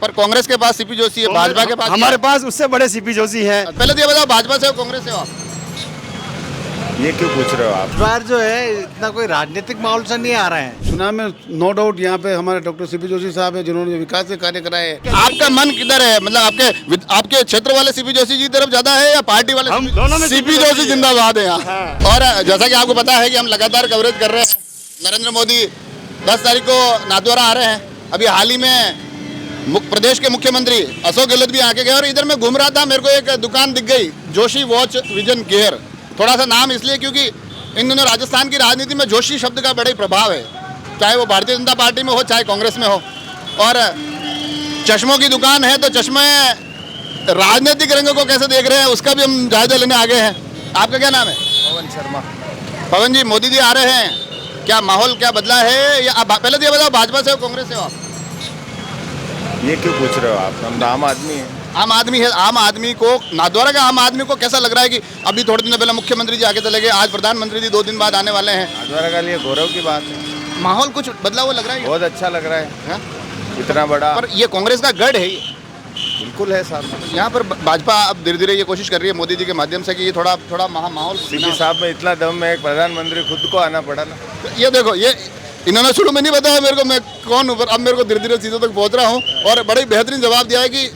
पर कांग्रेस के पास सीपी जोशी है, भाजपा के पास हमारे पास उससे बड़े सीपी जोशी हैं। पहले तो ये बताओ, भाजपा से हो कांग्रेस से हो आप? ये क्यों पूछ रहे हो आप? इस बार जो है इतना कोई राजनीतिक माहौल से नहीं आ रहे हैं। चुनाव में नो डाउट यहाँ पे हमारे डॉक्टर सीपी जोशी साहब है, जिन्होंने विकास के कार्य कराए हैं। आपका मन किधर है? मतलब आपके क्षेत्र वाले सीपी जोशी जी तरफ ज्यादा है या पार्टी वाले? हम दोनों में सीपी जोशी जिंदाबाद है यहाँ। और जैसा कि आपको पता है कि हम लगातार कवरेज कर रहे हैं। नरेंद्र मोदी 10 तारीख को नाथद्वारा आ रहे हैं। अभी हाल ही में प्रदेश के मुख्यमंत्री अशोक गहलोत भी आके गए और इधर मैं घूम रहा था, मेरे को एक दुकान दिख गई, जोशी वॉच विजन केयर। थोड़ा सा नाम इसलिए क्योंकि इन दिनों राजस्थान की राजनीति में जोशी शब्द का बड़ा ही प्रभाव है, चाहे वो भारतीय जनता पार्टी में हो चाहे कांग्रेस में हो। और चश्मों की दुकान है तो चश्मे राजनीतिक रंगों को कैसे देख रहे हैं उसका भी हम जायजा लेने आ गए हैं। आपका क्या नाम है? पवन शर्मा। पवन जी, मोदी जी आ रहे हैं, क्या माहौल क्या बदला है? या आप पहले तो ये बताओ, भाजपा से हो कांग्रेस से हो आप? ये क्यों पूछ रहे हो आप? हम तो आम आदमी हैं। आम आदमी है। आम आदमी को, नाथद्वारा का आम आदमी को कैसा लग रहा है कि अभी थोड़े दिन पहले मुख्यमंत्री जी आगे चले गए, आज प्रधानमंत्री जी 2 दिन बाद आने वाले हैं? नाथद्वारा का लिए गौरव की बात है। माहौल कुछ बदला हुआ लग रहा है? बहुत अच्छा लग रहा है। हाँ? इतना बड़ा। पर ये कांग्रेस का गढ़ है ये। बिल्कुल है साहब। यहाँ पर भाजपा अब धीरे धीरे ये कोशिश कर रही है मोदी जी के माध्यम से कि ये थोड़ा माहौल। सीपी साहब में इतना दम है, एक प्रधानमंत्री खुद को आना पड़ा ना। ये देखो, ये इन्होंने शुरू में नहीं बताया मेरे को मैं कौन हूँ, अब मेरे को धीरे धीरे चीज़ों तक पहुँच रहा हूँ। और बड़े ही बेहतरीन जवाब दिया है कि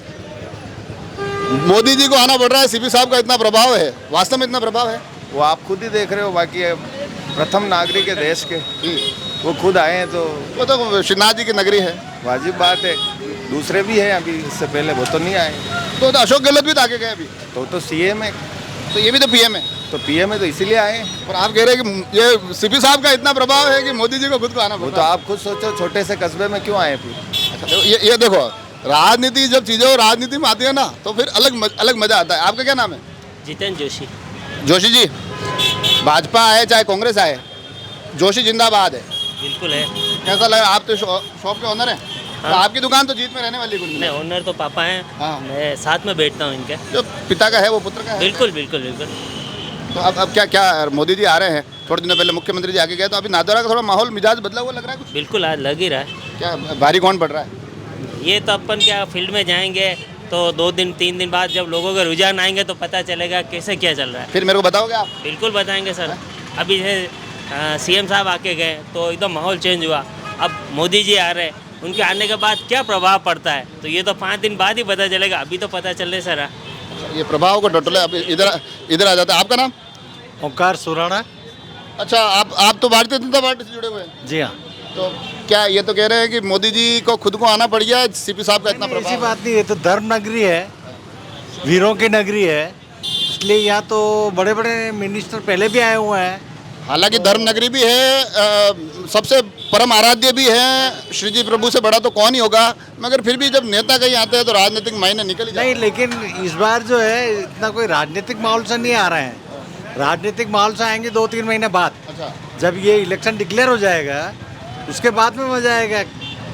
मोदी जी को आना पड़ रहा है, सीपी साहब का इतना प्रभाव है। वास्तव में इतना प्रभाव है? वो आप खुद ही देख रहे हो। बाकी प्रथम नागरिक है देश के, वो खुद आए हैं तो वो तो श्रीनाथ जी की नगरी है, वाजिब बात है। दूसरे भी हैं अभी, इससे पहले वो तो नहीं आए। तो अशोक गहलोत भी तो आगे गए अभी, तो सीएम है, तो ये भी तो पीएम है। तो पीएम है तो इसीलिए आए हैं। और आप कह रहे हैं कि ये सीपी साहब का इतना प्रभाव है कि मोदी जी को खुद को आना वो पड़ तो रहा है। आप खुद सोचो, छोटे से कस्बे में क्यों आए फिर? अच्छा, ये देखो, राजनीति जब चीजें राजनीति में आती है ना तो फिर अलग मजा आता है। आपका क्या नाम है? जितेंद्र जोशी। जोशी जी, भाजपा आए चाहे कांग्रेस आए, जोशी जिंदाबाद है। बिल्कुल है। कैसा लगा? आप तो शॉप के ओनर हैं, तो आपकी दुकान तो जीत में रहने वाली है। नहीं, ओनर तो पापा हैं। हाँ। मैं साथ में बैठता हूँ इनके। जो पिता का है वो पुत्र का है। बिल्कुल बिल्कुल बिल्कुल। तो अब क्या मोदी जी आ रहे हैं, थोड़े दिनों पहले मुख्यमंत्री जी आगे गए, तो अभी नाथद्वारा का थोड़ा माहौल मिजाज बदला हुआ लग रहा है कुछ? बिल्कुल आज लग ही रहा है। क्या भारी कौन पड़ रहा है? ये तो अपन क्या फील्ड में जाएंगे तो 2 दिन 3 दिन बाद जब लोगों का रुझान आएंगे तो पता चलेगा कैसे क्या चल रहा है। फिर मेरे को बताओगे आप? बिल्कुल बताएंगे सर। अभी सीएम साहब आके गए तो एकदम माहौल चेंज हुआ। अब मोदी जी आ रहे हैं, उनके आने के बाद क्या प्रभाव पड़ता है तो ये तो 5 दिन बाद ही पता चलेगा। अभी तो पता चल रहा है सर। ये प्रभाव को टोटल अब इधर आ जाता है। आपका नाम? ओंकार सुराणा। अच्छा, आप तो भारतीय जनता पार्टी से जुड़े हुए हैं? जी हाँ। तो क्या ये तो कह रहे हैं कि मोदी जी को खुद को आना पड़ गया है, सीपी साहब का इतना ऐसी प्रभाव? बात नहीं है, तो धर्म नगरी है, वीरों की नगरी है, इसलिए यहाँ तो बड़े बड़े मिनिस्टर पहले भी आए हुए हैं। हालांकि धर्म नगरी भी है, सबसे परम आराध्य भी है, श्री जी प्रभु से बड़ा तो कौन ही होगा, मगर फिर भी जब नेता कहीं आते हैं तो राजनीतिक मायने निकल ही जाते नहीं, हैं। लेकिन इस बार जो है इतना कोई राजनीतिक माहौल से नहीं आ रहे हैं। राजनीतिक माहौल से आएंगे 2-3 महीने बाद, अच्छा, जब ये इलेक्शन डिक्लेयर हो जाएगा उसके बाद में मजा आएगा।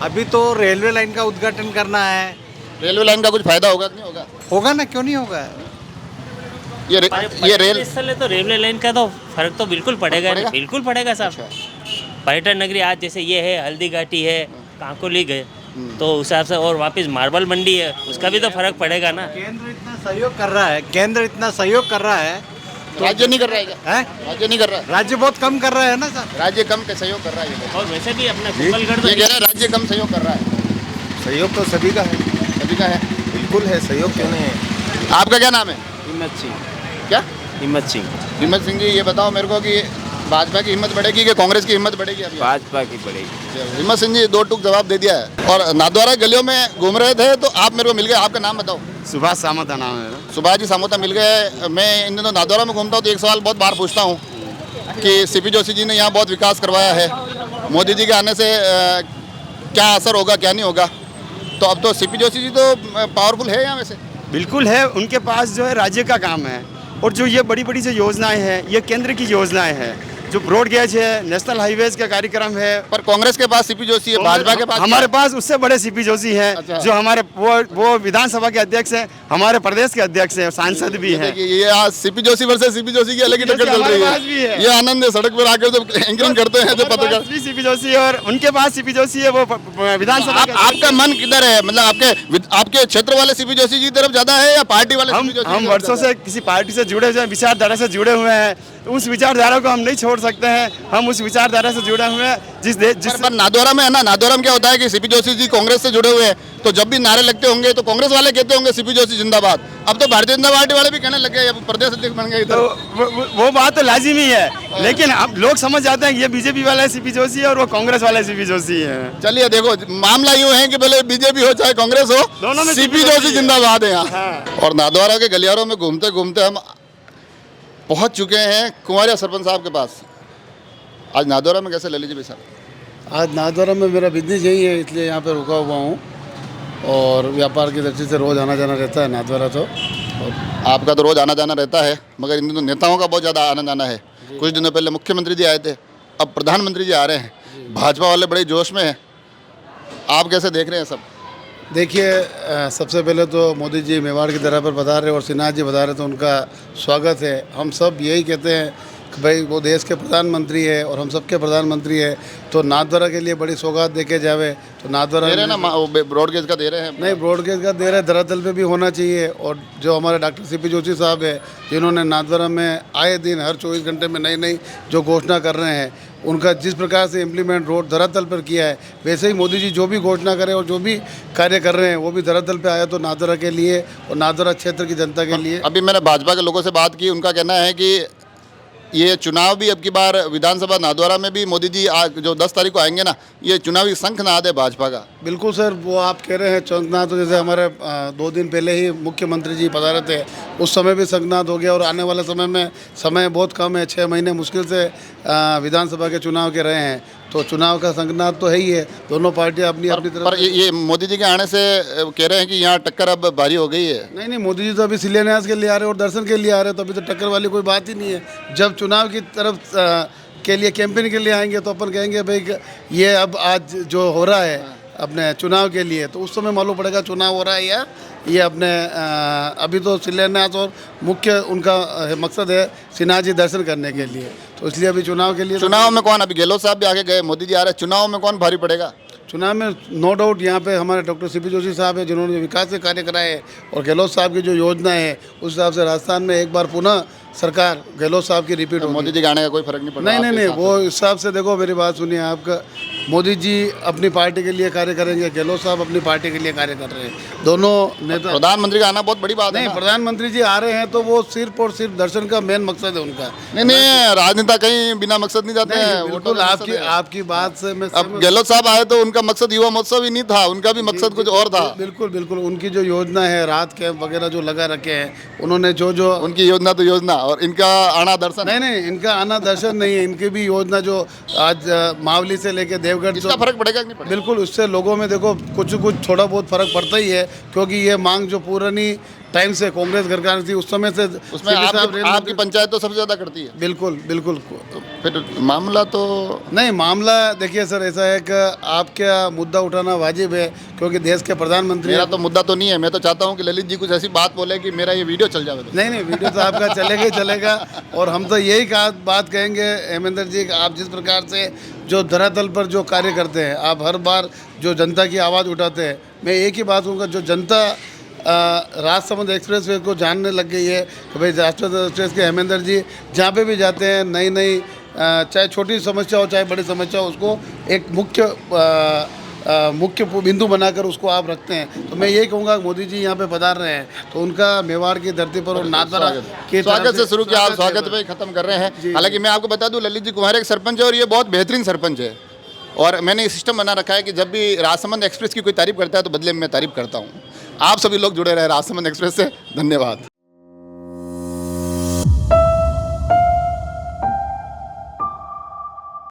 अभी तो रेलवे लाइन का उद्घाटन करना है। रेलवे लाइन का कुछ फायदा होगा कि नहीं होगा? होगा ना, क्यों नहीं होगा। ये रेल स्थल है तो रेलवे लाइन का तो फर्क तो बिल्कुल पड़ेगा। पड़ेगा? बिल्कुल पड़ेगा साहब। पर्यटन नगरी आज जैसे ये है, हल्दी घाटी है, कांकोली गए तो उस हिसाब से, और वापस मार्बल मंडी है, उसका भी तो फर्क पड़ेगा ना। केंद्र इतना सहयोग कर रहा है, केंद्र इतना सहयोग कर रहा है तो राज्य नहीं कर रहा है क्या? है? राज्य नहीं कर रहा है? राज्य बहुत कम कर रहा है ना सर। राज्य कम के सहयोग कर रहा है ये लोग। और वैसे भी अपना कुंभलगढ़ तो ये कह रहे हैं राज्य कम सहयोग कर रहा है। सहयोग तो सभी का है। सभी का है? बिल्कुल है, सहयोग क्यों नहीं है। आपका क्या नाम है? हिम्मत सिंह। क्या? हिम्मत सिंह। हिम्मत सिंह जी, ये बताओ मेरे को कि भाजपा की हिम्मत बढ़ेगी कि कांग्रेस की हिम्मत बढ़ेगी अभी? भाजपा की बढ़ेगी। हिम्मत सिंह जी 2 टूक जवाब दे दिया है। और नाथद्वारा गलियों में घूम रहे थे तो आप मेरे को मिल गए। आपका नाम बताओ? सुभाष सामंता नाम है। सुभाष जी सामोता मिल गए। मैं इन दिनों नाथद्वारा में घूमता हूँ तो एक सवाल बहुत बार पूछता हूँ कि सीपी जोशी जी ने यहाँ बहुत विकास करवाया है, मोदी जी के आने से क्या असर होगा क्या नहीं होगा? तो अब तो सीपी जोशी जी तो पावरफुल है यहाँ वैसे। बिल्कुल है, उनके पास जो है राज्य का काम है, और जो ये बड़ी बड़ी जो योजनाएं हैं ये केंद्र की योजनाएं हैं। जो ब्रॉड गेज है, नेशनल हाईवेज का कार्यक्रम है। पर कांग्रेस के पास सीपी जोशी है, भाजपा के पास हमारे पास उससे बड़े सीपी जोशी हैं। अच्छा। जो हमारे वो विधानसभा के अध्यक्ष हैं, हमारे प्रदेश के अध्यक्ष हैं, सांसद भी हैं। ये आज CP Joshi versus CP Joshi की अलग ही टक्कर चल रही हमारे पास भी है। है। ये आनंद है, सड़क पर आकर जो एंकरिंग करते हैं जो पत्रकार। सीपी जोशी है और उनके पास सीपी जोशी है, वो विधानसभा के आपका मन किधर है? मतलब आपके क्षेत्र वाले सीपी जोशी जी की तरफ ज्यादा है या पार्टी वाले सीपी जोशी? हम वर्षों से किसी पार्टी से जुड़े हुए हैं, विचारधारा से जुड़े हुए हैं। उस विचारधारा को हम नहीं छोड़ सकते हैं। हम उस विचारधारा से जुड़े हुए हैं। जिस पर नादौरा में है ना, नादौरा में क्या होता है कि सीपी जोशी जी कांग्रेस से जुड़े हुए हैं, तो जब भी नारे लगते होंगे तो कांग्रेस वाले कहते होंगे सीपी जोशी जिंदाबाद। अब तो भारतीय जनता पार्टी वाले भी कहने लगे, अब प्रदेश अध्यक्ष बन गए। तो वो बात तो लाजिमी है, लेकिन अब लोग समझ जाते हैं कि ये बीजेपी वाला सीपी जोशी है और वो कांग्रेस वाला सीपी जोशी है। चलिए देखो, मामला यूं है कि भले बीजेपी हो चाहे कांग्रेस हो, दोनों में सीपी जोशी जिंदाबाद है यहाँ। और नादौरा के गलियारों में घूमते घूमते हम पहुंच चुके हैं कुंवरिया सरपंच साहब के पास। आज नादौरा में कैसे ले लीजिए भाई साहब? आज नादौरा में मेरा बिजनेस यही है, इसलिए यहाँ पे रुका हुआ हूँ और व्यापार की दृष्टि से रोज़ आना जाना रहता है नादौरा। तो आपका तो रोज आना जाना रहता है, मगर इन दिनों नेताओं का बहुत ज़्यादा आना जाना है। कुछ दिनों पहले मुख्यमंत्री जी आए थे, अब प्रधानमंत्री जी आ रहे हैं। भाजपा वाले बड़े जोश में हैं। आप कैसे देख रहे हैं सब? देखिए, सबसे पहले तो मोदी जी मेवाड़ की तरह पर बता रहे और सिन्हा जी बता रहे, तो उनका स्वागत है। हम सब यही कहते हैं कि भाई वो देश के प्रधानमंत्री है और हम सबके प्रधानमंत्री है, तो नादौरा के लिए बड़ी सौगात देके जावे। तो नादौरा दे रहे हैं ना, ब्रॉडगेज का दे रहे हैं। नहीं, ब्रॉडगेज का दे रहे, धरातल पे भी होना चाहिए। और जो हमारे डॉक्टर सीपी जोशी साहब है, जिन्होंने नादौरा में आए दिन हर 24 घंटे में नई नई जो घोषणा कर रहे हैं, उनका जिस प्रकार से इम्प्लीमेंट रोड धरातल पर किया है, वैसे ही मोदी जी जो भी घोषणा करें और जो भी कार्य कर रहे हैं वो भी धरातल पे आया। तो नादौरा के लिए और नादौरा क्षेत्र की जनता के लिए। अभी मैंने भाजपा के लोगों से बात की, उनका कहना है कि ये चुनाव भी अब की बार विधानसभा नादौरा में भी मोदी जी जो 10 तारीख को आएंगे ना, ये चुनावी शंखनाद है भाजपा का। बिल्कुल सर, वो आप कह रहे हैं शंखनाद, तो जैसे हमारे 2 दिन पहले ही मुख्यमंत्री जी पधारे थे, उस समय भी शंखनाद हो गया। और आने वाले समय में समय बहुत कम है, 6 महीने मुश्किल से विधानसभा के चुनाव के रहे हैं, तो चुनाव का शंखनाद तो है ही है। दोनों पार्टियां अपनी अपनी तरफ। पर ये मोदी जी के आने से कह रहे हैं कि यहाँ टक्कर अब भारी हो गई है। नहीं, मोदी जी तो अभी शिलान्यास के लिए आ रहे हैं और दर्शन के लिए आ रहे हैं, तो अभी तो टक्कर वाली कोई बात ही नहीं है। जब चुनाव की तरफ के लिए कैंपेन के लिए आएंगे तो अपन कहेंगे भाई ये अब आज जो हो रहा है अपने चुनाव के लिए, तो उस समय मालूम पड़ेगा चुनाव हो रहा है या ये अपने अभी तो शिलान्यास और मुख्य उनका मकसद है सिन्हा जी दर्शन करने के लिए, तो इसलिए अभी चुनाव के लिए। चुनाव में कौन, अभी गहलोत साहब भी आगे गए, मोदी जी आ रहे हैं, चुनाव में कौन भारी पड़ेगा? चुनाव में नो डाउट यहाँ पे हमारे डॉक्टर सीपी जोशी साहब है, जिन्होंने विकास के कार्य कराए हैं, और गहलोत साहब की जो योजना है उस हिसाब से राजस्थान में एक बार पुनः सरकार गहलोत साहब की रिपीट होगी। मोदी जी के आने का कोई फर्क नहीं पड़ेगा? नहीं, वो हिसाब से देखो, मेरी बात सुनिए, आपका मोदी जी अपनी पार्टी के लिए कार्य करेंगे, गहलोत साहब अपनी पार्टी के लिए कार्य कर रहे हैं। दोनों नेता। प्रधानमंत्री का आना बहुत बड़ी बात है। नहीं, प्रधानमंत्री जी आ रहे हैं तो वो सिर्फ और सिर्फ दर्शन का मेन मकसद है उनका। नहीं, राजनेता कहीं बिना मकसद नहीं जाते हैं। बिल्कुल, आपकी बात से मैं अब गहलोत साहब आए तो उनका मकसद युवा महोत्सव ही नहीं था, उनका भी मकसद कुछ और था। बिल्कुल, उनकी जो योजना है, रात कैंप वगैरह जो लगा रखे हैं उन्होंने, जो उनकी योजना तो योजना, और इनका आना दर्शन। नहीं, इनका आना दर्शन नहीं है, इनकी भी योजना जो आज मावली से लेके देवगढ़, इसका फर्क पड़ेगा कि नहीं पड़ेगा? बिल्कुल, उससे लोगों में देखो कुछ थोड़ा बहुत फर्क पड़ता ही है, क्योंकि ये मांग जो पुरानी टाइम से कांग्रेस सरकार थी उस समय से, उसमें आपकी पंचायत तो सबसे ज्यादा करती है। बिल्कुल। तो फिर मामला तो नहीं, मामला देखिए सर, ऐसा है कि आपका मुद्दा उठाना वाजिब है, क्योंकि देश के प्रधानमंत्री। मेरा तो मुद्दा तो नहीं है, मैं तो चाहता हूँ कि ललित जी कुछ ऐसी बात बोले कि मेरा ये वीडियो चल जाए। नहीं, वीडियो तो आपका चलेगा ही चलेगा। और हम तो यही बात कहेंगे हेमेंद्र जी, आप जिस प्रकार से जो धरातल पर जो कार्य करते हैं, आप हर बार जो जनता की आवाज़ उठाते हैं, मैं एक ही बात कहूँगा, जो जनता राजसमंद एक्सप्रेस वे को जानने लग गई है कि भाई राजसमंद एक्सप्रेस के हेमेंद्र जी जहाँ पे भी जाते हैं, नई चाहे छोटी समस्या हो चाहे बड़ी समस्या हो, उसको एक मुख्य बिंदु बनाकर उसको आप रखते हैं। तो मैं यही कहूँगा मोदी जी यहाँ पे पधार रहे हैं, तो उनका मेवाड़ की धरती पर और नादौरा के स्वागत से शुरू किया, आप स्वागत पे खत्म कर रहे हैं। हालांकि मैं आपको बता दूं, ललित जी कुमार एक सरपंच है और ये बहुत बेहतरीन सरपंच है, और मैंने ये सिस्टम बना रखा है कि जब भी राजसमंद एक्सप्रेस की कोई तारीफ करता है तो बदले में मैं तारीफ करता हूँ। आप सभी लोग जुड़े रहे राजसमंद एक्सप्रेस से। धन्यवाद।